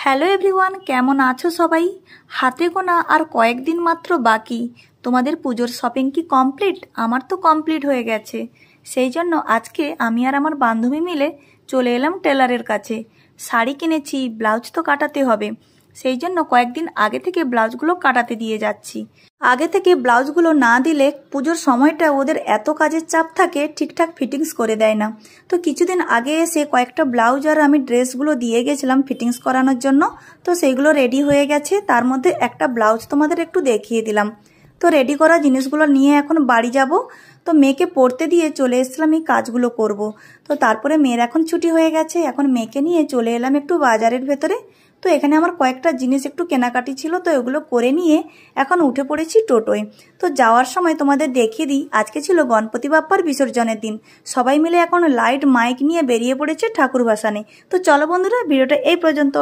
Hello everyone, কেমন আছো সবাই? হাতে গোনা আর কয়েকদিন মাত্র বাকি। তোমাদের পুজোর শপিং কি কমপ্লিট? আমার তো কমপ্লিট হয়ে গেছে। সেই জন্য আজকে আমি আর আমার বান্ধবী মিলে চলে এলাম টেলারের কাছে। শাড়ি কিনেছি, ব্লাউজ তো কাটাতে হবে। সেই জন্য কয়েকদিন আগে থেকে ব্লাউজগুলো কাটাতে দিয়ে যাচ্ছি। আগে থেকে ব্লাউজগুলো না দিলে পুজোর সময়টা ওদের এত কাজের চাপ থাকে, ঠিকঠাক ফিটিংস করে দেয় না। তো কিছুদিন আগে এসে কয়েকটা ব্লাউজ আর আমি ড্রেসগুলো দিয়ে গেছিলাম ফিটিংস করানোর জন্য। তো সেইগুলো রেডি হয়ে গেছে, তার মধ্যে একটা ব্লাউজ তোমাদের একটু দেখিয়ে দিলাম। তো রেডি করা জিনিসগুলো নিয়ে এখন বাড়ি যাব। তো মেয়েকে পড়তে দিয়ে চলে এসেছিলাম এই কাজগুলো করব। তো তারপরে মেয়ের এখন ছুটি হয়ে গেছে, এখন মেয়েকে নিয়ে চলে এলাম একটু বাজারের ভেতরে। তো এখানে আমার কয়েকটা জিনিস একটু কেনাকাটি ছিল, তো এগুলো করে নিয়ে এখন উঠে পড়েছি টোটোয়। তো যাওয়ার সময় তোমাদের দেখিয়ে দিই, আজকে ছিল গণপতি বাপ্পার বিসর্জনের দিন। সবাই মিলে এখন লাইট মাইক নিয়ে বেরিয়ে পড়েছে ঠাকুর ভাসানে। তো চলো বন্ধুরা, ভিডিওটা এই পর্যন্ত।